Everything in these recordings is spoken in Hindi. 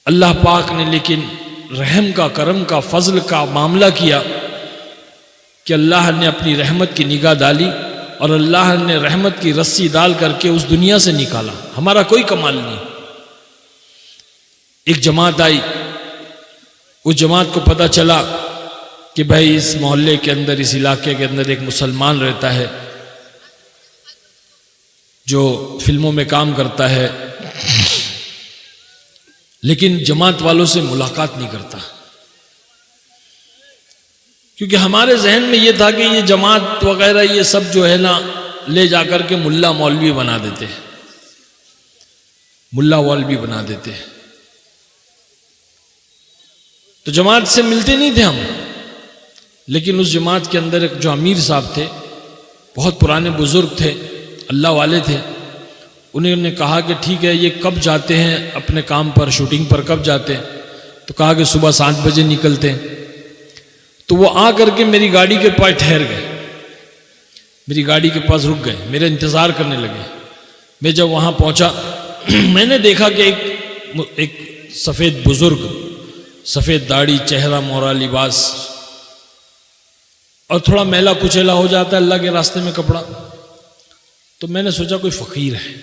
अल्लाह पाक ने लेकिन रहम का, करम का, फजल का मामला किया कि अल्लाह ने अपनी रहमत की निगाह डाली और अल्लाह ने रहमत की रस्सी डाल करके उस दुनिया से निकाला। हमारा कोई कमाल नहीं। एक जमात आई, उस जमात को पता चला कि भाई इस मोहल्ले के अंदर, इस इलाके के अंदर एक मुसलमान रहता है जो फिल्मों में काम करता है, लेकिन जमात वालों से मुलाकात नहीं करता। क्योंकि हमारे जहन में यह था कि ये जमात वगैरह ये सब जो है ना, ले जाकर के मुल्ला मौलवी बना देते हैं, मुल्ला मौलवी बना देते हैं। तो जमात से मिलते नहीं थे हम। लेकिन उस जमात के अंदर एक जो अमीर साहब थे, बहुत पुराने बुजुर्ग थे, अल्लाह वाले थे, उन्होंने कहा कि ठीक है, ये कब जाते हैं अपने काम पर, शूटिंग पर कब जाते हैं? तो कहा कि सुबह 7 बजे निकलते हैं। तो वो आ करके मेरी गाड़ी के पास ठहर गए, मेरी गाड़ी के पास रुक गए, मेरा इंतज़ार करने लगे। मैं जब वहाँ पहुँचा मैंने देखा कि एक सफ़ेद बुजुर्ग, सफ़ेद दाढ़ी, चेहरा मोहरा, लिबास, और थोड़ा मैला कुचैला हो जाता है अल्लाह के रास्ते में कपड़ा। तो मैंने सोचा कोई फ़कीर है।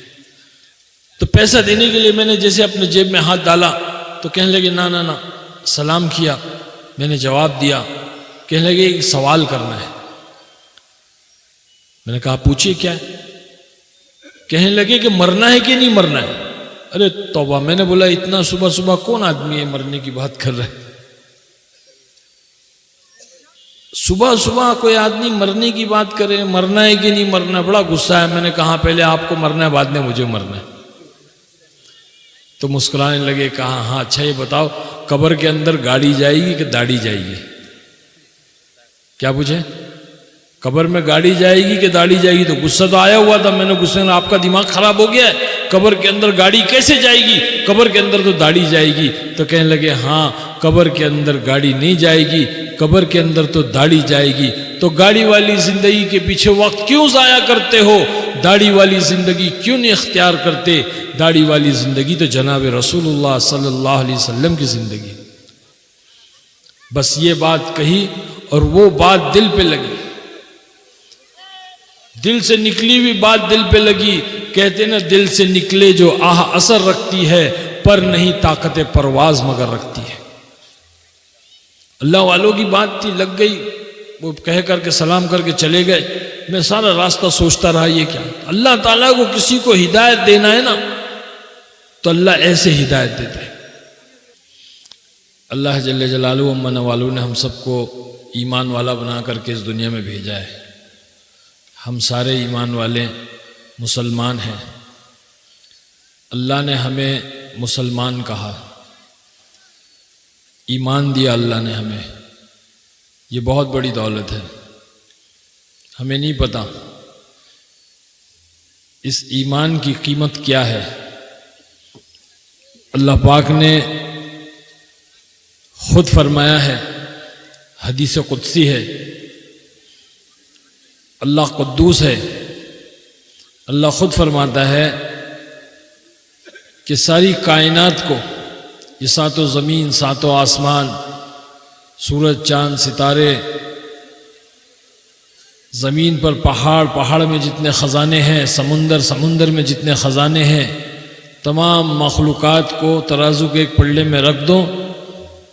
तो पैसा देने के लिए मैंने जैसे अपने जेब में हाथ डाला तो कहने लगे ना ना ना, सलाम किया, मैंने जवाब दिया। कहने लगे एक सवाल करना है। मैंने कहा पूछिए क्या है? कहने लगे कि मरना है कि नहीं मरना है? अरे तौबा, मैंने बोला इतना सुबह सुबह कौन आदमी है मरने की बात कर रहा है? सुबह सुबह कोई आदमी मरने की बात करे, मरना है कि नहीं मरना? बड़ा गुस्सा है। मैंने कहा पहले आपको मरना है, बाद में मुझे मरना है। तो मुस्कुराने लगे, कहा हाँ अच्छा ये बताओ, कब्र के अंदर गाड़ी जाएगी कि दाढ़ी जाएगी? क्या पूछे? कब्र में गाड़ी जाएगी कि दाढ़ी जाएगी? तो गुस्सा तो आया हुआ था। मैंने गुस्से में, आपका दिमाग खराब हो गया है, कब्र के अंदर गाड़ी कैसे जाएगी? कब्र के अंदर तो दाढ़ी जाएगी। तो कहने लगे हाँ, कब्र के अंदर गाड़ी नहीं जाएगी, कब्र के अंदर तो दाढ़ी जाएगी। तो गाड़ी वाली जिंदगी के पीछे वक्त क्यों जाया करते हो? दाढ़ी वाली जिंदगी क्यों नहीं इख्तियार करते? दाढ़ी वाली जिंदगी तो जनाब रसूलुल्लाह सल्लल्लाहु अलैहि वसल्लम की जिंदगी। बस ये बात कही और वो बात दिल पे लगी, दिल से निकली हुई बात दिल पे लगी। कहते ना, दिल से निकले जो आह असर रखती है, पर नहीं ताकत परवाज मगर रखती है। अल्लाह वालों की बात थी, लग गई। वो कह करके सलाम करके चले गए। मैं सारा रास्ता सोचता रहा ये क्या? अल्लाह ताला को किसी को हिदायत देना है ना, तो अल्लाह ऐसे हिदायत देते हैं। अल्लाह जल्ले जलालुहु अम्मन वालू ने हम सबको ईमान वाला बना करके इस दुनिया में भेजा है। हम सारे ईमान वाले मुसलमान हैं। अल्लाह ने हमें मुसलमान कहा, ईमान दिया अल्लाह ने हमें। ये बहुत बड़ी दौलत है। हमें नहीं पता इस ईमान की कीमत क्या है। अल्लाह पाक ने खुद फरमाया है, हदीस कुदसी है, अल्लाह कुद्दूस है। अल्लाह खुद फरमाता है कि सारी कायनात को, ये सातों ज़मीन, सातों आसमान, सूरज, चांद, सितारे, ज़मीन पर पहाड़, पहाड़ में जितने ख़जाने हैं, समुंदर, समुंदर में जितने ख़जाने हैं, तमाम मखलूक़ात को तराजू के एक पल्ले में रख दो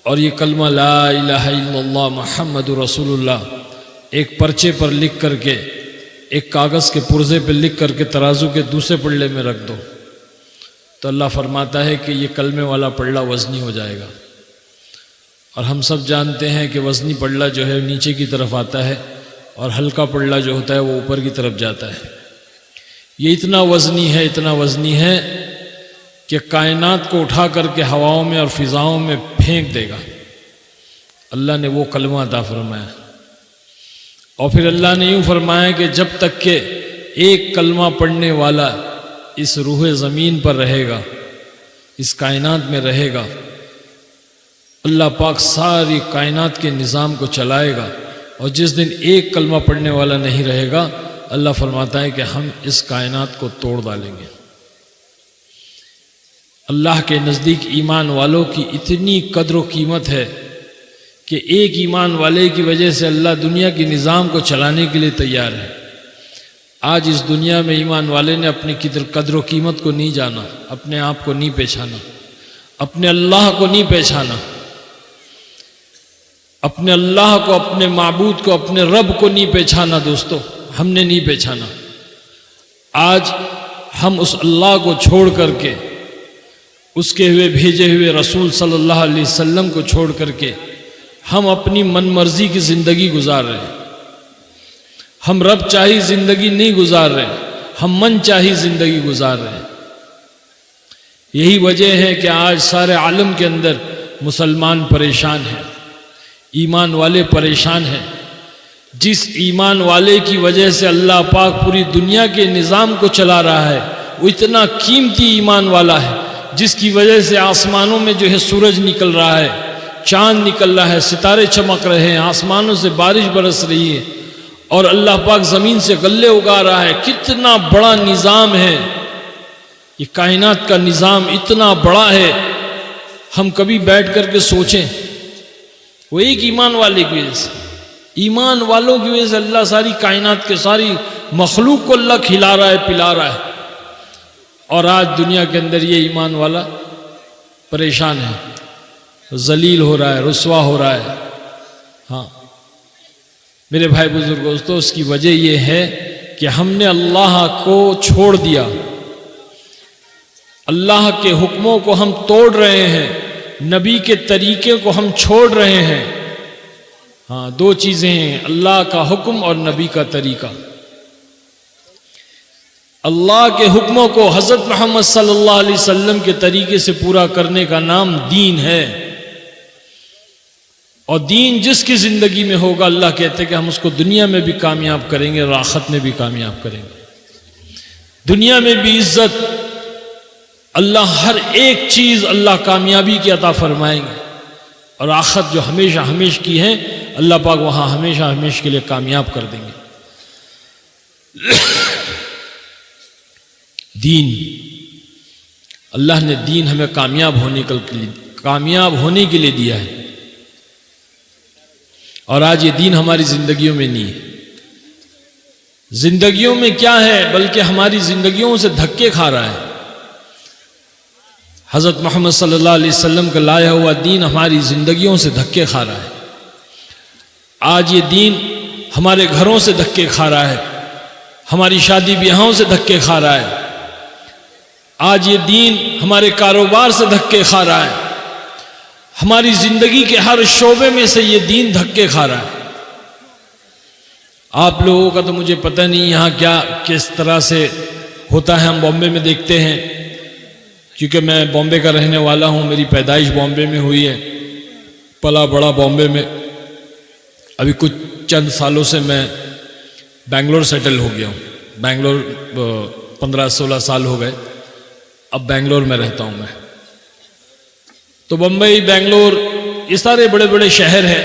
और ये कलमा ला इलाहा इल्लल्लाह मुहम्मदुर रसूलुल्लाह एक पर्चे पर लिख करके, एक कागज़ के पुर्जे पर लिख करके तराजू के दूसरे पल्ले में रख दो, तो अल्लाह फरमाता है कि ये कलमे वाला पल्ला वज़नी हो जाएगा। और हम सब जानते हैं कि वज़नी पल्ला जो है नीचे की तरफ आता है और हल्का पल्ला जो होता है वो ऊपर की तरफ जाता है। ये इतना वज़नी है, इतना वज़नी है कि कायनात को उठा करके हवाओं में और फिज़ाओं में फेंक देगा। अल्लाह ने वो कलमा अता फरमाया। और फिर अल्लाह ने यूँ फरमाया कि जब तक के एक कलमा पढ़ने वाला इस रूह ज़मीन पर रहेगा, इस कायनात में रहेगा, अल्लाह पाक सारी कायनात के निज़ाम को चलाएगा। और जिस दिन एक कलमा पढ़ने वाला नहीं रहेगा, अल्लाह फरमाता है कि हम इस कायनात को तोड़ डालेंगे। अल्लाह के नज़दीक ईमान वालों की इतनी कद्र कीमत है कि एक ईमान वाले की वजह से अल्लाह दुनिया के निज़ाम को चलाने के लिए तैयार है। आज इस दुनिया में ईमान वाले ने अपनी कद्र कीमत को नहीं जाना, अपने आप को नहीं पहचाना, अपने अल्लाह को नहीं पहचाना, अपने अल्लाह को, अपने माबूद को, अपने रब को नहीं पहचाना। दोस्तों, हमने नहीं पहचाना। आज हम उस अल्लाह को छोड़ करके, उसके हुए भेजे हुए रसूल सल्लल्लाहु अलैहि वसल्लम को छोड़ करके हम अपनी मनमर्जी की ज़िंदगी गुजार रहे हैं। हम रब चाही ज़िंदगी नहीं गुजार रहे, हम मन चाही ज़िंदगी गुजार रहे हैं। यही वजह है कि आज सारे आलम के अंदर मुसलमान परेशान हैं, ईमान वाले परेशान हैं। जिस ईमान वाले की वजह से अल्लाह पाक पूरी दुनिया के निज़ाम को चला रहा है, वो इतना कीमती ईमान वाला है जिसकी वजह से आसमानों में जो है सूरज निकल रहा है, चांद निकल रहा है, सितारे चमक रहे हैं, आसमानों से बारिश बरस रही है और अल्लाह पाक ज़मीन से गल्ले उगा रहा है। कितना बड़ा निज़ाम है ये, कायनात का निज़ाम इतना बड़ा है। हम कभी बैठ करके सोचें, वो एक ईमान वाले की वजह से, ईमान वालों की वजह से अल्लाह सारी कायनात के सारी मखलूक को अल्लाह खिला रहा है, पिला रहा है। और आज दुनिया के अंदर ये ईमान वाला परेशान है, जलील हो रहा है, रुस्वा हो रहा है। हाँ मेरे भाई बुजुर्ग दोस्तों, उसकी वजह यह है कि हमने अल्लाह को छोड़ दिया, अल्लाह के हुक्मों को हम तोड़ रहे हैं, नबी के तरीके को हम छोड़ रहे हैं। हाँ, दो चीज़ें हैं, अल्लाह का हुक्म और नबी का तरीका। अल्लाह के हुक्मों को हज़रत मोहम्मद सल्लल्लाहु अलैहि वसल्लम के तरीके से पूरा करने का नाम दीन है। और दीन जिसकी ज़िंदगी में होगा, अल्लाह कहते हैं कि हम उसको दुनिया में भी कामयाब करेंगे, आखिरत में भी कामयाब करेंगे। दुनिया में भी इज्जत, अल्लाह हर एक चीज़ अल्लाह कामयाबी की अता फरमाएंगे। और आखिरत जो हमेशा हमेश की है, अल्लाह पाक वहाँ हमेशा हमेश के लिए कामयाब कर देंगे। दीन, अल्लाह ने दीन हमें कामयाब होने के लिए दिया है। और आज ये दीन हमारी जिंदगियों में नहीं है। जिंदगियों में क्या है, बल्कि हमारी जिंदगियों से धक्के खा रहा है। हज़रत मोहम्मद सल्लल्लाहु अलैहि वसल्लम का लाया हुआ दीन हमारी जिंदगियों से धक्के खा रहा है। आज ये दीन हमारे घरों से धक्के खा रहा है, हमारी शादी ब्याहों से धक्के खा रहा है। आज ये दीन हमारे कारोबार से धक्के खा रहा है, हमारी जिंदगी के हर शोबे में से ये दीन धक्के खा रहा है। आप लोगों का तो मुझे पता नहीं यहाँ क्या किस तरह से होता है, हम बॉम्बे में देखते हैं, क्योंकि मैं बॉम्बे का रहने वाला हूँ, मेरी पैदाइश बॉम्बे में हुई है, पला बड़ा बॉम्बे में। अभी कुछ चंद सालों से मैं बेंगलोर सेटल हो गया हूँ। बेंगलोर 15-16 साल हो गए, अब बेंगलोर में रहता हूँ मैं। तो बम्बई, बेंगलोर, ये सारे बड़े बड़े शहर हैं।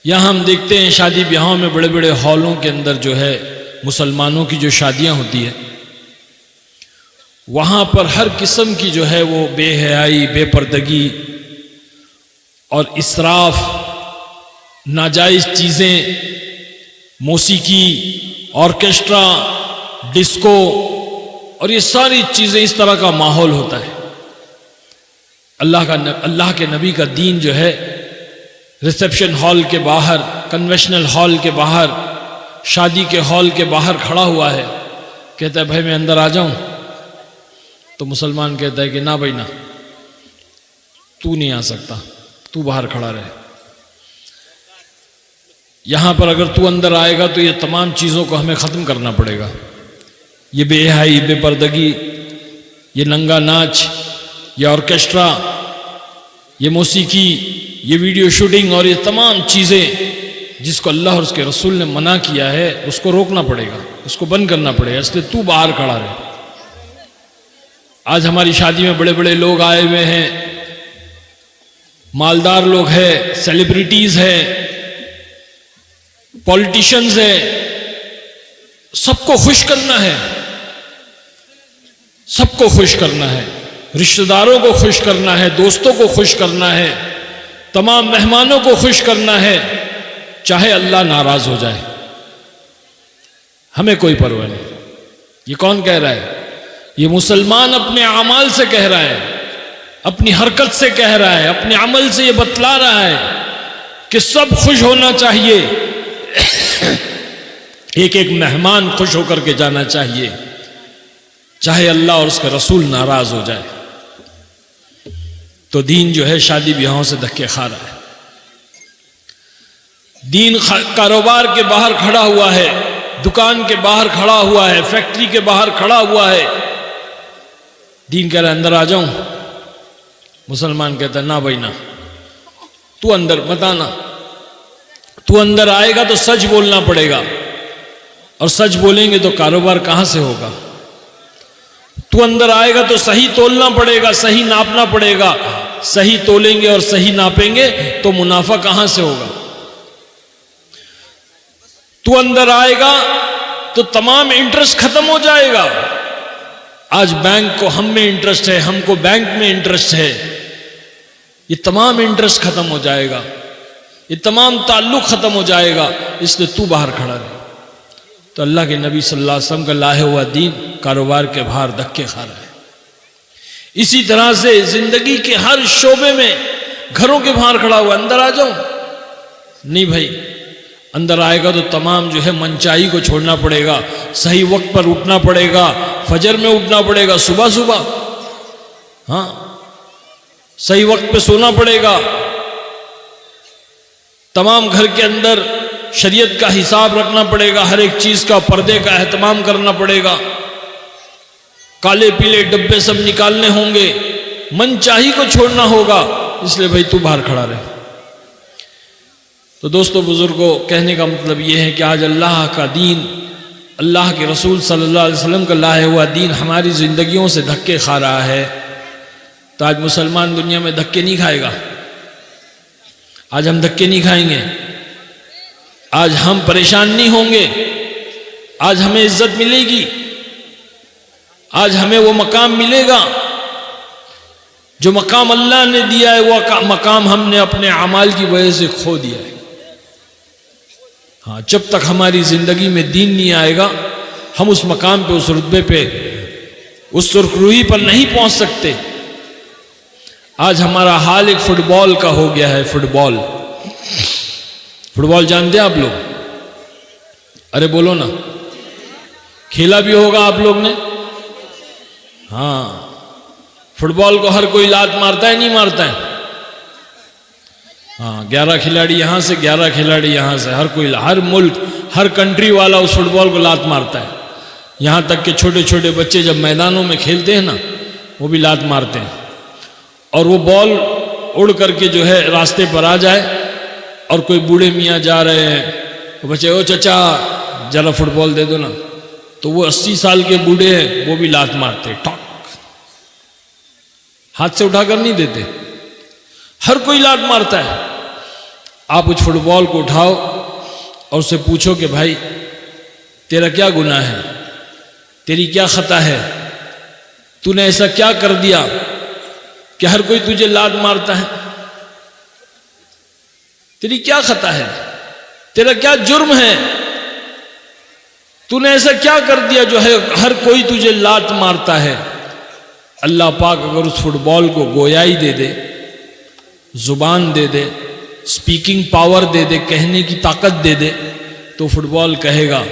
यहाँ हम देखते हैं शादी ब्याहों में बड़े बड़े हॉलों के अंदर जो है मुसलमानों की जो शादियाँ होती है, वहाँ पर हर किस्म की जो है वो बेहयाई, बेपर्दगी और इसराफ, नाजायज़ चीज़ें, मौसीकी, ऑर्केस्ट्रा, डिस्को और ये सारी चीज़ें, इस तरह का माहौल होता है। अल्लाह के नबी का दीन जो है रिसेप्शन हॉल के बाहर, कन्वेंशनल हॉल के बाहर, शादी के हॉल के बाहर खड़ा हुआ है, कहता है भाई मैं अंदर आ जाऊं? तो मुसलमान कहता है कि ना भाई ना, तू नहीं आ सकता, तू बाहर खड़ा रहे। यहां पर अगर तू अंदर आएगा तो ये तमाम चीज़ों को हमें ख़त्म करना पड़ेगा। ये बेहयाई, बेपर्दगी, ये नंगा नाच, ये ऑर्केस्ट्रा, ये मौसीकी, ये वीडियो शूटिंग और ये तमाम चीज़ें जिसको अल्लाह और उसके रसूल ने मना किया है, उसको रोकना पड़ेगा, उसको बंद करना पड़ेगा। इसलिए तू बाहर खड़ा रहे। आज हमारी शादी में बड़े बड़े लोग आए हुए हैं, मालदार लोग हैं, सेलिब्रिटीज़ हैं, पॉलिटिशियंस हैं, सबको खुश करना है, सबको खुश करना है। रिश्तेदारों को खुश करना है, दोस्तों को खुश करना है, तमाम मेहमानों को खुश करना है, चाहे अल्लाह नाराज हो जाए, हमें कोई परवाह नहीं। ये कौन कह रहा है? ये मुसलमान अपने अमाल से कह रहा है, अपनी हरकत से कह रहा है, अपने अमल से ये बतला रहा है कि सब खुश होना चाहिए, एक एक मेहमान खुश होकर के जाना चाहिए, चाहे अल्लाह और उसके रसूल नाराज हो जाए। तो दीन जो है शादी ब्याहों से धक्के खा रहा है। दीन कारोबार के बाहर खड़ा हुआ है, दुकान के बाहर खड़ा हुआ है, फैक्ट्री के बाहर खड़ा हुआ है। दीन कह रहा है अंदर आ जाऊं, मुसलमान कहता है ना भाई ना, तू अंदर मत आना, तू अंदर आएगा तो सच बोलना पड़ेगा, और सच बोलेंगे तो कारोबार कहां से होगा। तू अंदर आएगा तो सही तोलना पड़ेगा, सही नापना पड़ेगा, सही तोलेंगे और सही नापेंगे तो मुनाफा कहां से होगा। तू अंदर आएगा तो तमाम इंटरेस्ट खत्म हो जाएगा। आज बैंक को हम में इंटरेस्ट है, हमको बैंक में इंटरेस्ट है, ये तमाम इंटरेस्ट खत्म हो जाएगा, ये तमाम ताल्लुक खत्म हो जाएगा, इसलिए तू बाहर खड़ा रहे। तो अल्लाह के नबी सल्लल्लाहु अलैहि वसल्लम का लाया हुआ दीन कारोबार के बाहर धक्के खा रहा है। इसी तरह से जिंदगी के हर शोबे में घरों के बाहर खड़ा हुआ, अंदर आ जाऊं, नहीं भाई, अंदर आएगा तो तमाम जो है मनचाही को छोड़ना पड़ेगा, सही वक्त पर उठना पड़ेगा, फजर में उठना पड़ेगा, सुबह सुबह, हाँ, सही वक्त पे सोना पड़ेगा, तमाम घर के अंदर शरीयत का हिसाब रखना पड़ेगा, हर एक चीज का पर्दे का एहतमाम करना पड़ेगा, काले पीले डब्बे सब निकालने होंगे, मनचाही को छोड़ना होगा, इसलिए भाई तू बाहर खड़ा रहे। तो दोस्तों बुजुर्गों, कहने का मतलब यह है कि आज अल्लाह का दीन, अल्लाह के रसूल सल्लल्लाहु अलैहि वसल्लम का लाया हुआ दीन हमारी जिंदगियों से धक्के खा रहा है। तो आज मुसलमान दुनिया में धक्के नहीं खाएगा, आज हम धक्के नहीं खाएंगे, आज हम परेशान नहीं होंगे, आज हमें इज्जत मिलेगी, आज हमें वो मकाम मिलेगा जो मकाम अल्लाह ने दिया है, वो मकाम हमने अपने अमाल की वजह से खो दिया है। हाँ, जब तक हमारी जिंदगी में दीन नहीं आएगा, हम उस मकाम पे, उस रुतबे पे, उस सुरखरूही पर नहीं पहुंच सकते। आज हमारा हाल एक फुटबॉल का हो गया है। फुटबॉल, फुटबॉल जानते हैं आप लोग? अरे बोलो ना, खेला भी होगा आप लोग ने। हाँ, फुटबॉल को हर कोई लात मारता है, नहीं मारता है? हाँ, 11 खिलाड़ी यहां से, 11 खिलाड़ी यहां से, हर कोई, हर मुल्क, हर कंट्री वाला उस फुटबॉल को लात मारता है। यहां तक कि छोटे छोटे बच्चे जब मैदानों में खेलते हैं ना, वो भी लात मारते हैं, और वो बॉल उड़ करके जो है रास्ते पर आ जाए, और कोई बूढ़े मियाँ जा रहे हैं, तो बच्चे, ओ चचा जरा फुटबॉल दे दो ना, तो वो 80 साल के बूढ़े हैं, वो भी लात मारते, टॉक, हाथ से उठाकर नहीं देते, हर कोई लात मारता है। आप उस फुटबॉल को उठाओ और उससे पूछो कि भाई तेरा क्या गुनाह है, तेरी क्या खता है, तूने ऐसा क्या कर दिया कि हर कोई तुझे लात मारता है, तेरी क्या खता है, तेरा क्या जुर्म है, तूने ऐसा क्या कर दिया जो है हर कोई तुझे लात मारता है। अल्लाह पाक अगर उस फुटबॉल को गोयाई दे दे, जुबान दे दे, स्पीकिंग पावर दे दे, कहने की ताकत दे दे, तो फुटबॉल कहेगा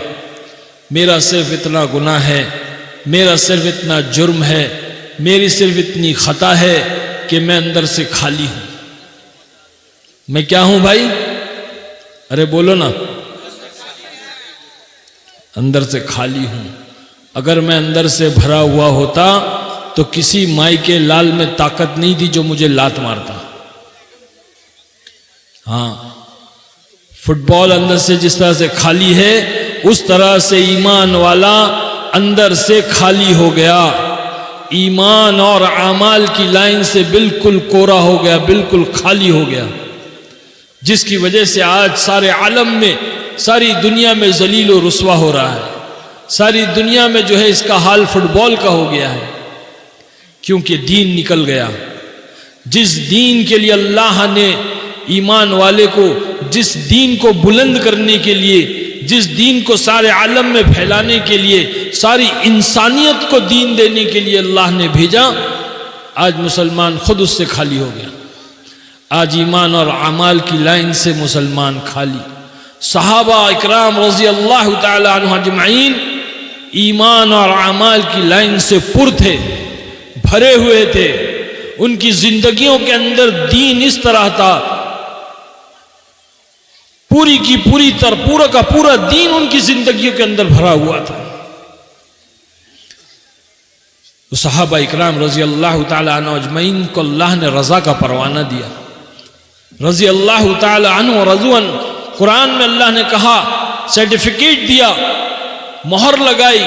मेरा सिर्फ इतना गुनाह है, मेरा सिर्फ इतना जुर्म है, मेरी सिर्फ इतनी खता है कि मैं अंदर से खाली हूं। मैं क्या हूं भाई? अरे बोलो ना, अंदर से खाली हूं। अगर मैं अंदर से भरा हुआ होता तो किसी माई के लाल में ताकत नहीं थी जो मुझे लात मारता। हाँ, फुटबॉल अंदर से जिस तरह से खाली है, उस तरह से ईमान वाला अंदर से खाली हो गया, ईमान और आमाल की लाइन से बिल्कुल कोरा हो गया, बिल्कुल खाली हो गया, जिसकी वजह से आज सारे आलम में, सारी दुनिया में जलील और रुस्वा हो रहा है। सारी दुनिया में जो है इसका हाल फुटबॉल का हो गया है क्योंकि दीन निकल गया। जिस दीन के लिए अल्लाह ने ईमान वाले को, जिस दीन को बुलंद करने के लिए, जिस दीन को सारे आलम में फैलाने के लिए, सारी इंसानियत को दीन देने के लिए अल्लाह ने भेजा, आज मुसलमान खुद उससे खाली हो गया। आज ईमान और अमाल की लाइन से मुसलमान खाली। सहाबा इकराम रज़ी अल्लाह तआला अन्हुम अजमईन ईमान और अमाल की लाइन से पुर थे, भरे हुए थे। उनकी जिंदगियों के अंदर दीन इस तरह था, पूरी की पूरी तरह पूरा का पूरा दीन उनकी जिंदगियों के अंदर भरा हुआ था। तो सहाबा इकराम रज़ी अल्लाह तआला अन्हुम अजमईन को अल्लाह ने रज़ा का परवाना दिया। रज़ी अल्लाह तआला अन्हु रज़ुअन, कुरान में अल्लाह ने कहा, सर्टिफिकेट दिया, मोहर लगाई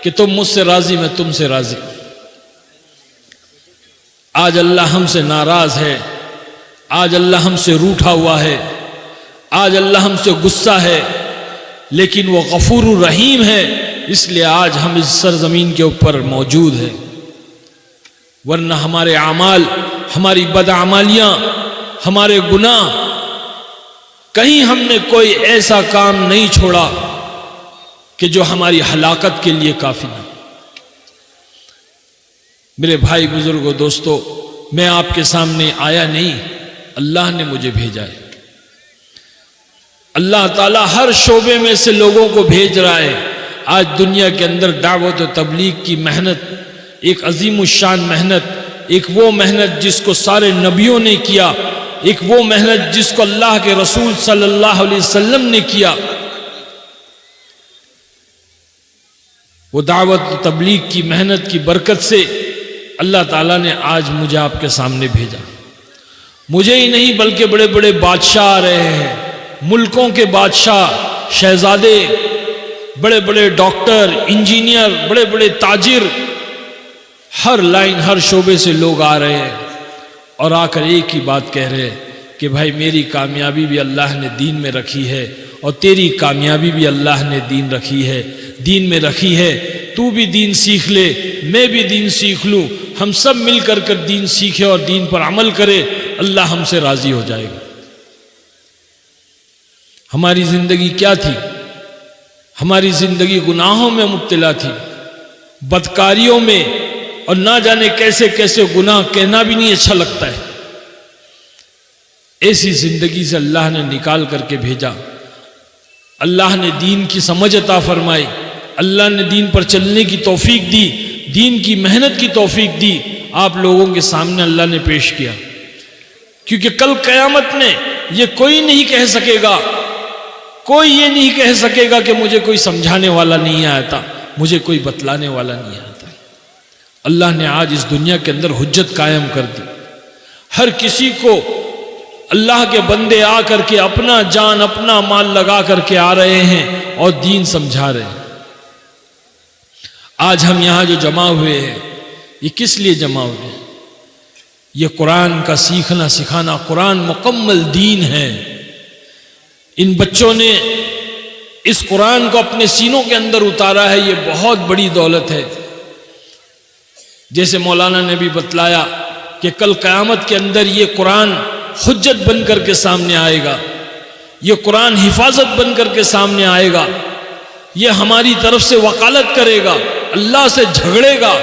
कि तुम मुझसे राजी, मैं तुमसे राजी। आज अल्लाह हमसे नाराज है, आज अल्लाह हमसे रूठा हुआ है, आज अल्लाह हमसे गुस्सा है, लेकिन वो गफूर रहीम है, इसलिए आज हम इस सरजमीन के ऊपर मौजूद है। वरना हमारे आमाल, हमारी बदअमालियां, हमारे गुनाह, कहीं हमने कोई ऐसा काम नहीं छोड़ा कि जो हमारी हलाकत के लिए काफी ना। मेरे भाई बुजुर्गों, दोस्तों, मैं आपके सामने आया नहीं, अल्लाह ने मुझे भेजा है। अल्लाह ताला हर शोबे में से लोगों को भेज रहा है। आज दुनिया के अंदर दावत और तबलीग की मेहनत, एक अजीमुशान मेहनत, एक वो मेहनत जिसको सारे नबियों ने किया, एक वो मेहनत जिसको अल्लाह के रसूल सल्लल्लाहु अलैहि वसल्लम ने किया। वो दावत तबलीग की मेहनत की बरकत से अल्लाह ताला ने आज मुझे आपके सामने भेजा। मुझे ही नहीं बल्कि बड़े बड़े बादशाह आ रहे हैं, मुल्कों के बादशाह, शहजादे, बड़े बड़े डॉक्टर, इंजीनियर, बड़े बड़े ताजिर, हर लाइन, हर शोबे से लोग आ रहे हैं और आकर एक ही बात कह रहे हैं कि भाई मेरी कामयाबी भी अल्लाह ने दीन में रखी है और तेरी कामयाबी भी अल्लाह ने दीन रखी है, दीन में रखी है। तू भी दीन सीख ले, मैं भी दीन सीख लूं, हम सब मिलकर कर दीन सीखे और दीन पर अमल करे, अल्लाह हमसे राजी हो जाएगा। हमारी जिंदगी क्या थी? हमारी जिंदगी गुनाहों में मुब्तला थी, बदकारियों में, और ना जाने कैसे कैसे गुनाह, कहना भी नहीं अच्छा लगता है। ऐसी जिंदगी से अल्लाह ने निकाल करके भेजा। अल्लाह ने दीन की समझ अता फरमाई, अल्लाह ने दीन पर चलने की तौफीक दी, दीन की मेहनत की तौफीक दी। आप लोगों के सामने अल्लाह ने पेश किया, क्योंकि कल क़यामत में ये कोई नहीं कह सकेगा, कोई ये नहीं कह सकेगा कि मुझे कोई समझाने वाला नहीं आया था, मुझे कोई बतलाने वाला नहीं आया था। अल्लाह ने आज इस दुनिया के अंदर हुज्जत कायम कर दी। हर किसी को अल्लाह के बंदे आ करके अपना जान, अपना माल लगा करके आ रहे हैं और दीन समझा रहे हैं। आज हम यहां जो जमा हुए हैं, ये किस लिए जमा हुए हैं? ये कुरान का सीखना सिखाना, कुरान मुकम्मल दीन है। इन बच्चों ने इस कुरान को अपने सीनों के अंदर उतारा है, ये बहुत बड़ी दौलत है। जैसे मौलाना ने भी बतलाया कि कल क़यामत के अंदर ये कुरान हुज्जत बन करके सामने आएगा, ये कुरान हिफाजत बन करके सामने आएगा, ये हमारी तरफ से वकालत करेगा, अल्लाह से झगड़ेगा।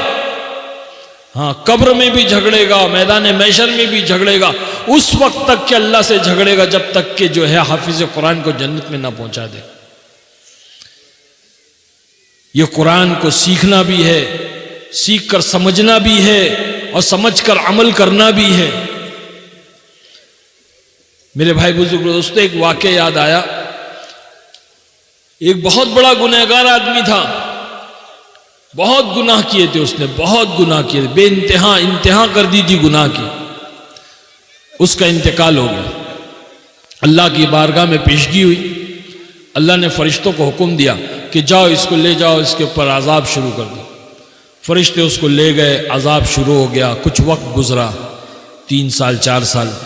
हाँ, कब्र में भी झगड़ेगा, मैदान महशर में भी झगड़ेगा, उस वक्त तक के अल्लाह से झगड़ेगा जब तक कि जो है हाफिज कुरान को जन्नत में ना पहुंचा दे। ये कुरान को सीखना भी है, सीख कर समझना भी है और समझ कर अमल करना भी है। मेरे भाई बुजुर्ग दोस्तों, एक वाक़या याद आया। एक बहुत बड़ा गुनहगार आदमी था, बहुत गुनाह किए थे उसने, बहुत गुनाह किए थे, बेइंतहा इंतहा कर दी थी गुनाह की। उसका इंतकाल हो गया। अल्लाह की बारगाह में पेशगी हुई। अल्लाह ने फरिश्तों को हुक्म दिया कि जाओ इसको ले जाओ, इसके ऊपर अजाब शुरू कर दो। फरिश्ते उसको ले गए, अजाब शुरू हो गया। कुछ वक्त गुजरा, 3 साल 4 साल।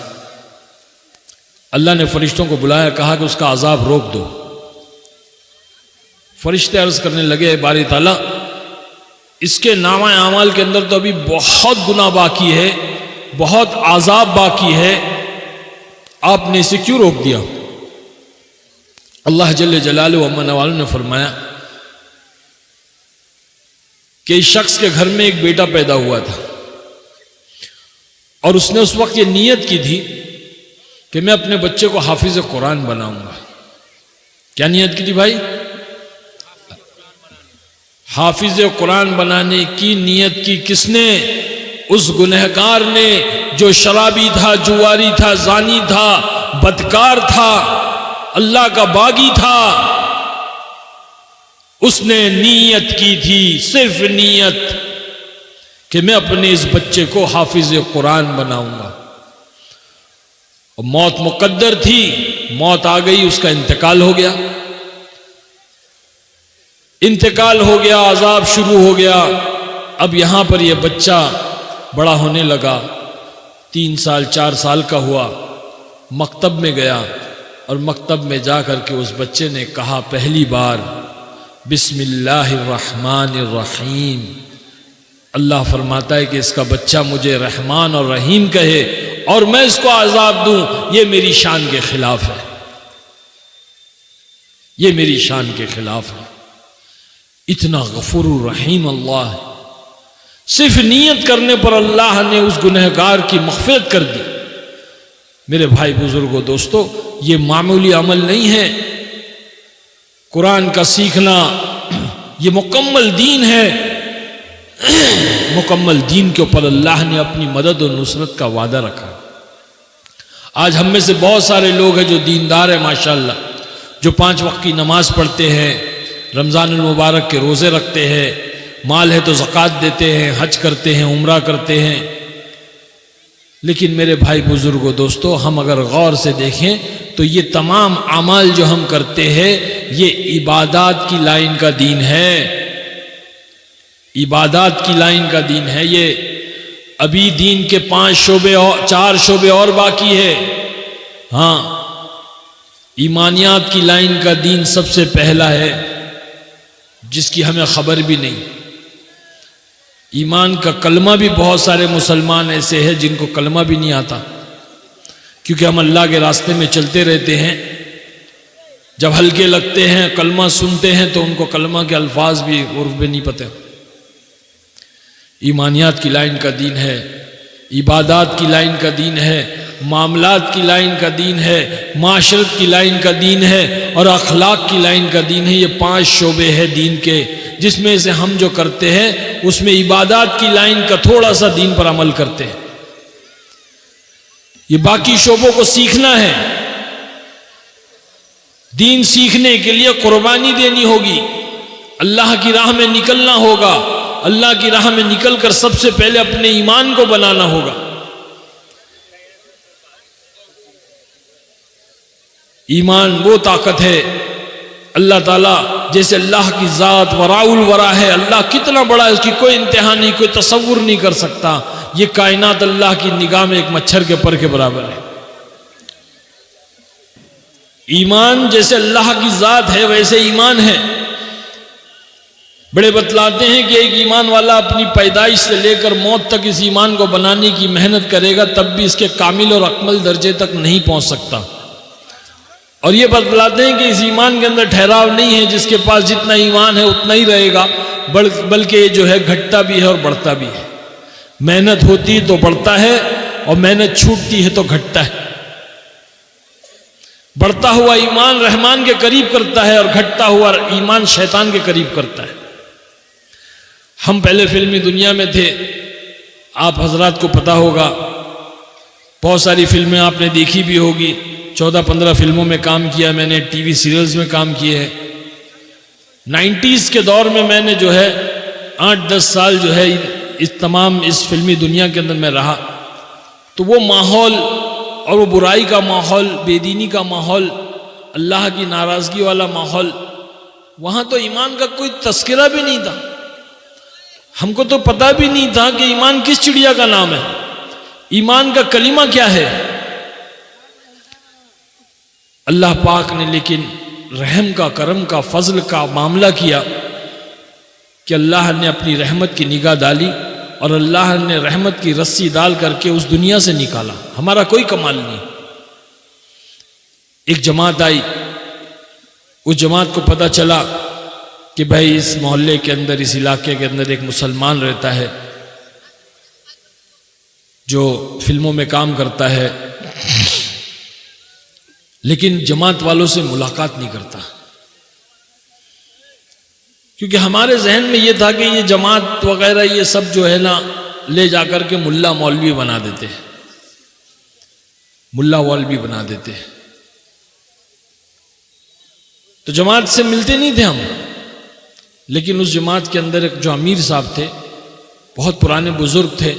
अल्लाह ने फरिश्तों को बुलाया, कहा कि उसका अजाब रोक दो। फरिश्ते अर्ज करने लगे, बारी ताला इसके नामा आमाल के अंदर तो अभी बहुत गुनाह बाकी है, बहुत आजाब बाकी है, आपने इसे क्यों रोक दिया? अल्लाह जल्ले जलालुहु व मनवालुहु ने फरमाया कि इस शख्स के घर में एक बेटा पैदा हुआ था और उसने उस वक्त ये नीयत की थी कि मैं अपने बच्चे को हाफिज कुरान बनाऊंगा। क्या नीयत की थी भाई? हाफिज कुरान बनाने की नीयत की किसने? उस गुनहगार ने जो शराबी था, जुआरी था, जानी था, बदकार था, अल्लाह का बागी था। उसने नीयत की थी, सिर्फ नीयत, कि मैं अपने इस बच्चे को हाफिज कुरान बनाऊंगा। और मौत मुकद्दर थी, मौत आ गई, उसका इंतकाल हो गया। इंतकाल हो गया, अजाब शुरू हो गया। अब यहां पर यह बच्चा बड़ा होने लगा, 3 साल 4 साल का हुआ, मकतब में गया और मकतब में जाकर के उस बच्चे ने कहा पहली बार बिस्मिल्लाहिर्रहमानिर्रहीम। अल्लाह फरमाता है कि इसका बच्चा मुझे रहमान और रहीम कहे और मैं इसको आजाब दूं, ये मेरी शान के खिलाफ है, ये मेरी शान के खिलाफ है। इतना गफूर रहीम अल्लाह है। सिर्फ नीयत करने पर अल्लाह ने उस गुनहगार की मग़फ़िरत कर दी। मेरे भाई बुजुर्गों, दोस्तों, ये मामूली अमल नहीं है। कुरान का सीखना ये मुकम्मल दीन है। मुकम्मल दीन के ऊपर अल्लाह ने अपनी मदद और नुसरत का वादा रखा। आज हम में से बहुत सारे लोग हैं जो दीनदार हैं माशाअल्लाह, जो 5 वक्त की नमाज पढ़ते हैं, रमज़ानुल मुबारक के रोज़े रखते हैं, माल है तो ज़कात देते हैं, हज करते हैं, उम्रा करते हैं। लेकिन मेरे भाई बुजुर्गों, दोस्तों, हम अगर गौर से देखें तो ये तमाम अमाल जो हम करते हैं ये इबादत की लाइन का दीन है, इबादत की लाइन का दीन है। ये अभी दीन के 5 शोबे और 4 शोबे और बाकी है। हाँ, ईमानियात की लाइन का दीन सबसे पहला है, जिसकी हमें खबर भी नहीं। ईमान का कलमा भी बहुत सारे मुसलमान ऐसे हैं जिनको कलमा भी नहीं आता, क्योंकि हम अल्लाह के रास्ते में चलते रहते हैं। जब हल्के लगते हैं, कलमा सुनते हैं, तो उनको कलमा के अल्फाज भी उर्फ भी नहीं पते। ईमानियात की लाइन का दीन है, इबादत की लाइन का दीन है, मामलात की लाइन का दीन है, माशरत की लाइन का दीन है और अखलाक की लाइन का दीन है। ये 5 शोबे हैं दीन के, जिसमें से हम जो करते हैं उसमें इबादत की लाइन का थोड़ा सा दीन पर अमल करते हैं। ये बाकी शोबों को सीखना है। दीन सीखने के लिए कुर्बानी देनी होगी, अल्लाह की राह में निकलना होगा। अल्लाह की राह में निकलकर सबसे पहले अपने ईमान को बनाना होगा। ईमान वो ताकत है, अल्लाह ताला जैसे अल्लाह की ज़ात वराउल वरा है, अल्लाह कितना बड़ा है उसकी कोई इंतहा नहीं, कोई तसव्वुर नहीं कर सकता। ये कायनात अल्लाह की निगाह में एक मच्छर के पर के बराबर है। ईमान जैसे अल्लाह की ज़ात है वैसे ईमान है। बड़े बतलाते हैं कि एक ईमान वाला अपनी पैदाइश से लेकर मौत तक इस ईमान को बनाने की मेहनत करेगा, तब भी इसके कामिल और अकमल दर्जे तक नहीं पहुंच सकता। और ये बतलाते हैं कि इस ईमान के अंदर ठहराव नहीं है, जिसके पास जितना ईमान है उतना ही रहेगा, बल्कि जो है घटता भी है और बढ़ता भी है। मेहनत होती तो बढ़ता है और मेहनत छूटती है तो घटता है। बढ़ता हुआ ईमान रहमान के करीब करता है और घटता हुआ ईमान शैतान के करीब करता है। हम पहले फिल्मी दुनिया में थे, आप हजरात को पता होगा, बहुत सारी फिल्में आपने देखी भी होगी। 14-15 फिल्मों में काम किया मैंने, टीवी सीरियल्स में काम किए हैं। 90s के दौर में मैंने जो है 8-10 साल जो है इस फिल्मी दुनिया के अंदर मैं रहा। तो वो माहौल और वो बुराई का माहौल, बेदीनी का माहौल, अल्लाह की नाराज़गी वाला माहौल, वहाँ तो ईमान का कोई तस्करा भी नहीं था। हमको तो पता भी नहीं था कि ईमान किस चिड़िया का नाम है, ईमान का कलीमा क्या है। अल्लाह पाक ने लेकिन रहम का, करम का, फजल का मामला किया कि अल्लाह ने अपनी रहमत की निगाह डाली और अल्लाह ने रहमत की रस्सी डाल करके उस दुनिया से निकाला। हमारा कोई कमाल नहीं। एक जमात आई, उस जमात को पता चला कि भाई इस मोहल्ले के अंदर, इस इलाके के अंदर एक मुसलमान रहता है जो फिल्मों में काम करता है, लेकिन जमात वालों से मुलाकात नहीं करता। क्योंकि हमारे जहन में ये था कि ये जमात वगैरह ये सब जो है ना, ले जाकर के मुल्ला मौलवी बना देते हैं, मुल्ला मौलवी बना देते हैं। तो जमात से मिलते नहीं थे हम। लेकिन उस जमात के अंदर एक जो अमीर साहब थे, बहुत पुराने बुजुर्ग थे,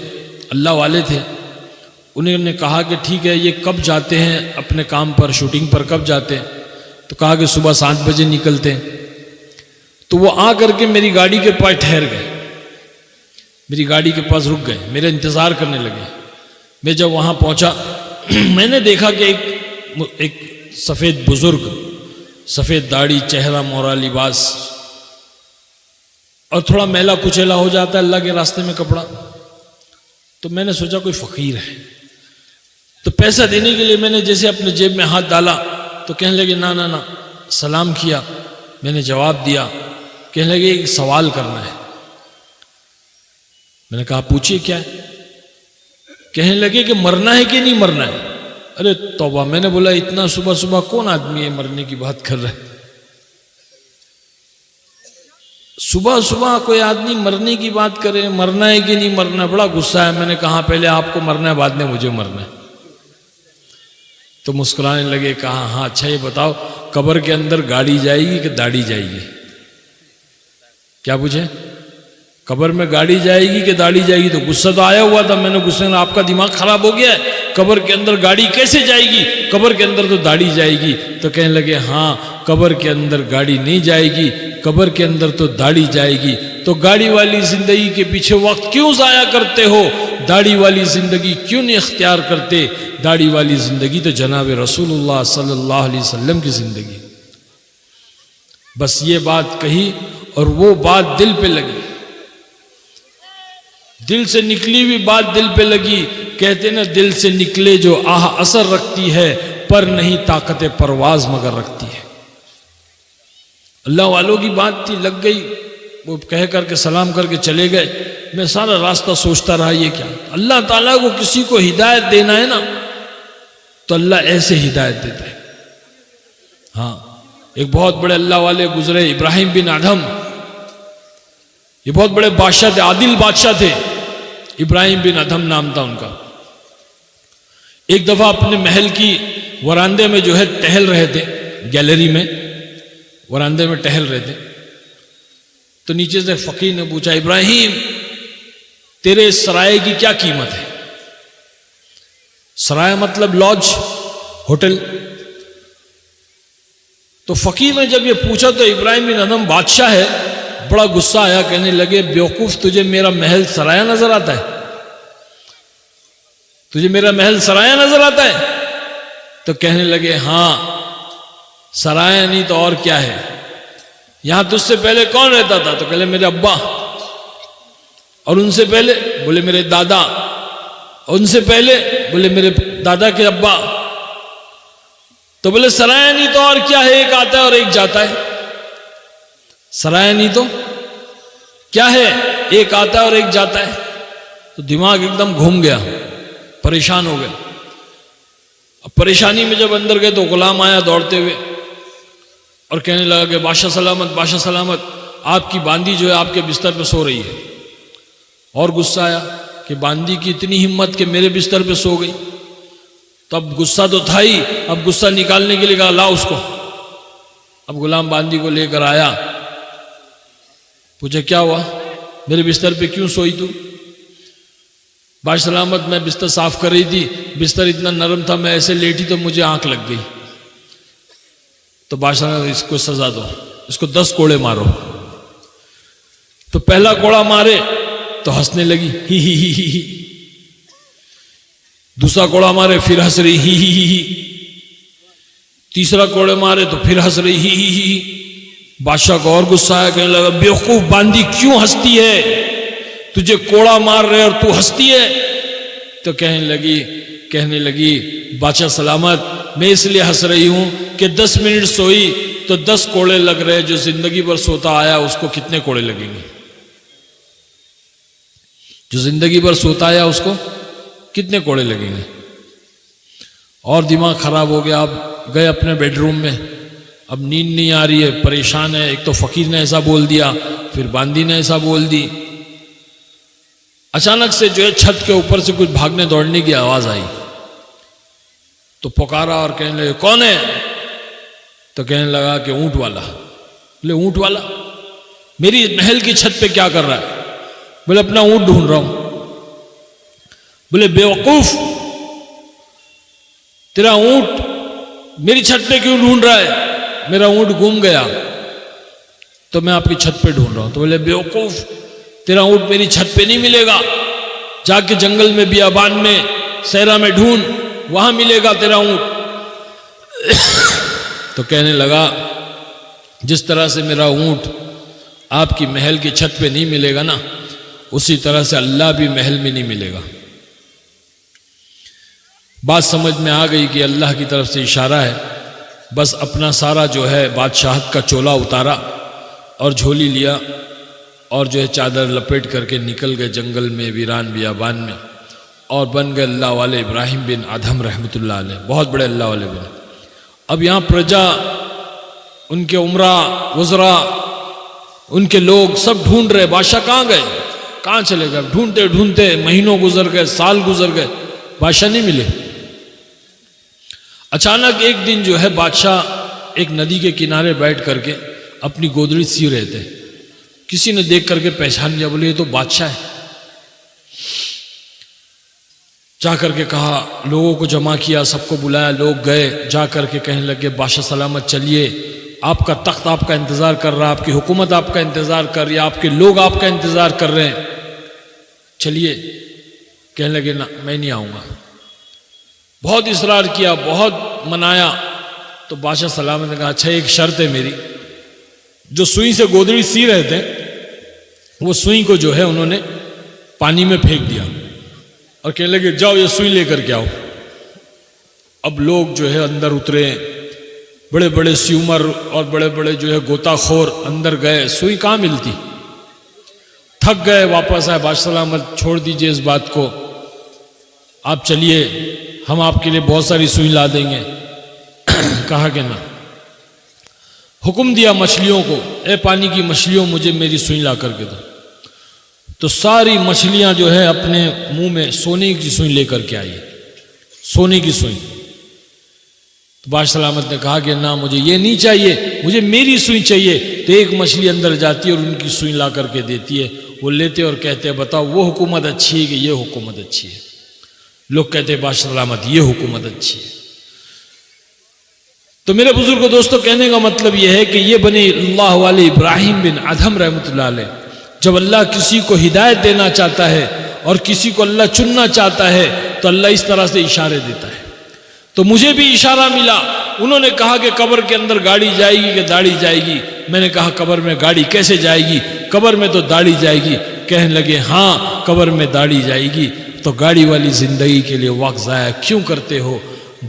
अल्लाह वाले थे, उन्होंने कहा कि ठीक है, ये कब जाते हैं अपने काम पर, शूटिंग पर कब जाते हैं? तो कहा कि सुबह 7 बजे निकलते हैं। तो वो आ करके मेरी गाड़ी के पास ठहर गए, मेरी गाड़ी के पास रुक गए, मेरा इंतज़ार करने लगे। मैं जब वहाँ पहुँचा मैंने देखा कि एक सफ़ेद बुजुर्ग, सफ़ेद दाढ़ी, चेहरा मोहरा लिबास, और थोड़ा मैला कुचैला हो जाता है अल्लाह के रास्ते में कपड़ा। तो मैंने सोचा कोई फ़कीर है। तो पैसा देने के लिए मैंने जैसे अपने जेब में हाथ डाला तो कहने लगे ना ना ना, सलाम किया, मैंने जवाब दिया। कहने लगे एक सवाल करना है। मैंने कहा पूछिए क्या है? कहने लगे कि मरना है कि नहीं मरना है? अरे तौबा, मैंने बोला इतना सुबह सुबह कौन आदमी है मरने की बात कर रहा है? सुबह सुबह कोई आदमी मरने की बात करे, मरना है कि नहीं मरना? बड़ा गुस्सा है। मैंने कहा पहले आपको मरना है, बाद में मुझे मरना है। तो मुस्कुराने लगे, कहा हाँ अच्छा ये बताओ, कब्र के अंदर गाड़ी जाएगी कि दाढ़ी जाएगी? क्या पूछे? कब्र में गाड़ी जाएगी कि दाढ़ी जाएगी? तो गुस्सा तो आया हुआ था। मैंने गुस्से में, आपका दिमाग खराब हो गया है, कब्र के अंदर गाड़ी कैसे जाएगी? कब्र के अंदर तो दाढ़ी जाएगी। तो कहने लगे हाँ, कब्र के अंदर गाड़ी नहीं जाएगी, कब्र के अंदर तो दाढ़ी जाएगी। तो गाड़ी वाली जिंदगी के पीछे वक्त क्यों जाया करते हो? दाढ़ी वाली जिंदगी क्यों नहीं इख्तियार करते? दाढ़ी वाली जिंदगी तो जनाब रसूलुल्लाह सल्लल्लाहु अलैहि वसल्लम की जिंदगी। बस ये बात कही और वो बात दिल पे लगी, दिल से निकली हुई बात दिल पे लगी। कहते ना, दिल से निकले जो आह असर रखती है, पर नहीं ताकत परवाज मगर रखती है। अल्लाह वालों की बात थी, लग गई। वो कह करके सलाम करके चले गए। मैं सारा रास्ता सोचता रहा ये क्या? अल्लाह ताला को किसी को हिदायत देना है ना, तो अल्लाह ऐसे हिदायत देता है। हाँ, एक बहुत बड़े अल्लाह वाले गुजरे, इब्राहिम बिन अदहम। ये बहुत बड़े बादशाह थे, आदिल बादशाह थे। इब्राहिम बिन अदहम नाम था उनका। एक दफा अपने महल की वरांदे में जो है टहल रहे थे, गैलरी में वरांदे में टहल रहे थे। तो नीचे से फकीर ने पूछा, इब्राहिम तेरे सराय की क्या कीमत है? सराय मतलब लॉज, होटल। तो फकीर ने जब ये पूछा तो इब्राहिम बिन अदहम बादशाह है, बड़ा गुस्सा आया। कहने लगे, बेवकूफ, तुझे मेरा महल सराया नजर आता है? तुझे मेरा महल सराया नजर आता है? तो कहने लगे हाँ, सराया नहीं तो और क्या है। यहां तुझसे पहले कौन रहता था? तो कहले मेरे अब्बा। और उनसे पहले? बोले मेरे दादा। और उनसे पहले? बोले मेरे दादा के अब्बा। तो बोले सराया नहीं तो और क्या है, एक आता है और एक जाता है। सराया नहीं तो क्या है, एक आता है और एक जाता है। तो दिमाग एकदम घूम गया, परेशान हो गए। अब परेशानी में जब अंदर गए तो गुलाम आया दौड़ते हुए और कहने लगा कि बादशाह सलामत, बादशाह सलामत, आपकी बांदी जो है आपके बिस्तर पे सो रही है। और गुस्सा आया कि बांदी की इतनी हिम्मत कि मेरे बिस्तर पे सो गई। तब गुस्सा तो था ही, अब गुस्सा निकालने के लिए कहा ला उसको। अब गुलाम बांदी को लेकर आया, पूछा क्या हुआ, मेरे बिस्तर पे क्यों सोई तू? बादशाह सलामत, मैं बिस्तर साफ कर रही थी, बिस्तर इतना नरम था, मैं ऐसे लेटी तो मुझे आंख लग गई। तो बादशाह ने इसको सजा दो, इसको 10 कोड़े मारो। तो पहला कोड़ा मारे तो हंसने लगी, ही। दूसरा कोड़ा मारे फिर हंस रही, ही। तीसरा कोड़े मारे तो फिर हंस रही, ही। बादशाह को और गुस्सा आया, कहने लगा बेवकूफ बांदी क्यों हंसती है, तुझे कोड़ा मार रहे और तू हंसती है। तो कहने लगी बादशाह सलामत, मैं इसलिए हंस रही हूं कि 10 मिनट सोई तो 10 कोड़े लग रहे, जो जिंदगी भर सोता आया उसको कितने कोड़े लगेंगे? जो जिंदगी भर सोता आया उसको कितने कोड़े लगेंगे? और दिमाग खराब हो गया। आप गए अपने बेडरूम में, अब नींद नहीं आ रही है, परेशान है। एक तो फकीर ने ऐसा बोल दिया, फिर बांदी ने ऐसा बोल दी। अचानक से जो है छत के ऊपर से कुछ भागने दौड़ने की आवाज आई, तो पुकारा और कहने लगे कौन है? तो कहने लगा कि ऊंट वाला। बोले ऊंट वाला मेरी महल की छत पे क्या कर रहा है? बोले अपना ऊंट ढूंढ रहा हूं। बोले बेवकूफ, तेरा ऊंट मेरी छत पे क्यों ढूंढ रहा है? मेरा ऊंट गुम गया तो मैं आपकी छत पे ढूंढ रहा हूं। तो बोले बेवकूफ, तेरा ऊंट मेरी छत पे नहीं मिलेगा, जाके जंगल में बियाबान में सहरा में ढूंढ, वहां मिलेगा तेरा ऊंट। तो कहने लगा जिस तरह से मेरा ऊंट आपकी महल की छत पे नहीं मिलेगा ना, उसी तरह से अल्लाह भी महल में नहीं मिलेगा। बात समझ में आ गई कि अल्लाह की तरफ से इशारा है। बस अपना सारा जो है बादशाहत का चोला उतारा और झोली लिया और जो है चादर लपेट करके निकल गए जंगल में, वीरान बियाबान में, और बन गए अल्लाह वाले इब्राहिम बिन अदहम रहमतुल्लाह अलैह, बहुत बड़े अल्लाह वाले बने। अब यहाँ प्रजा, उनके उमरा वज़रा, उनके लोग सब ढूंढ रहे बादशाह कहाँ गए, कहाँ चले गए। ढूंढते ढूंढते महीनों गुजर गए, साल गुजर गए, बादशाह नहीं मिले। अचानक एक दिन जो है बादशाह एक नदी के किनारे बैठ करके अपनी गोदड़ी सी रहे थे। किसी ने देख करके पहचान लिया, बोले ये तो बादशाह है। जा करके कहा, लोगों को जमा किया, सबको बुलाया, लोग गए, जा करके कहने लगे बादशाह सलामत चलिए, आपका तख्त आपका इंतजार कर रहा है, आपकी हुकूमत आपका इंतजार कर रही है, आपके लोग आपका इंतजार कर रहे हैं, चलिए। कहने लगे ना मैं नहीं आऊंगा। बहुत इसरार किया, बहुत मनाया, तो बादशाह सलामत ने कहा अच्छा एक शर्त है मेरी। जो सुई से गोदड़ी सी रहे थे वो सुई को जो है उन्होंने पानी में फेंक दिया और कहने लगे जाओ ये सुई लेकर के आओ। अब लोग जो है अंदर उतरे, बड़े बड़े स्यूमर और बड़े बड़े जो है गोताखोर अंदर गए, सुई कहाँ मिलती, थक गए, वापस आए। बादशाह सलामत छोड़ दीजिए इस बात को, आप चलिए, हम आपके लिए बहुत सारी सुई ला देंगे। कहा कि ना, हुक्म दिया मछलियों को, ए पानी की मछलियों मुझे मेरी सुई ला करके दो। तो सारी मछलियां जो है अपने मुंह में सोने की सुई लेकर के आई, सोने की सुई। तो बादशाह सलामत ने कहा कि ना मुझे ये नहीं चाहिए, मुझे मेरी सुई चाहिए। तो एक मछली अंदर जाती है और उनकी सुई ला करके देती है, वो लेते और कहते हैं बताओ वो हुकूमत अच्छी है कि ये हुकूमत अच्छी है। लोग कहते हैं बादशाह सलामत ये हुकूमत अच्छी है। तो मेरे बुजुर्गों दोस्तों, कहने का मतलब यह है कि ये बने अल्लाह वाले इब्राहिम बिन अदहम रहमतुल्लाह अलैह, जब अल्लाह किसी को हिदायत देना चाहता है और किसी को अल्लाह चुनना चाहता है तो अल्लाह इस तरह से इशारे देता है। तो मुझे भी इशारा मिला, उन्होंने कहा कि कब्र के अंदर गाड़ी जाएगी कि दाढ़ी जाएगी। मैंने कहा कब्र में गाड़ी कैसे जाएगी, कब्र में तो दाढ़ी जाएगी। कहने लगे हाँ कब्र में दाढ़ी जाएगी। तो गाड़ी वाली जिंदगी के लिए वक्त ज़ाया क्यों करते हो,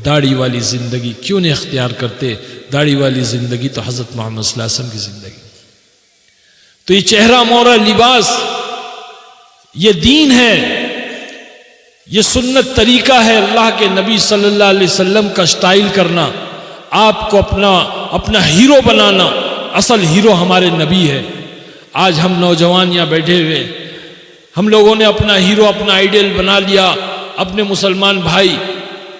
दाढ़ी वाली जिंदगी क्यों नहीं अख्तियार करते। दाढ़ी वाली जिंदगी तो हजरत मोहम्मद सल्लल्लाहु अलैहि वसल्लम की जिंदगी। तो ये चेहरा मोहरा लिबास, ये दीन है, ये सुन्नत तरीका है अल्लाह के नबी सल्लल्लाहु अलैहि वसल्लम का स्टाइल करना, आपको अपना हीरो बनाना। असल हीरो हमारे नबी है। आज हम नौजवान यहाँ बैठे हुए, हम लोगों ने अपना हीरो, अपना आइडियल बना लिया। अपने मुसलमान भाई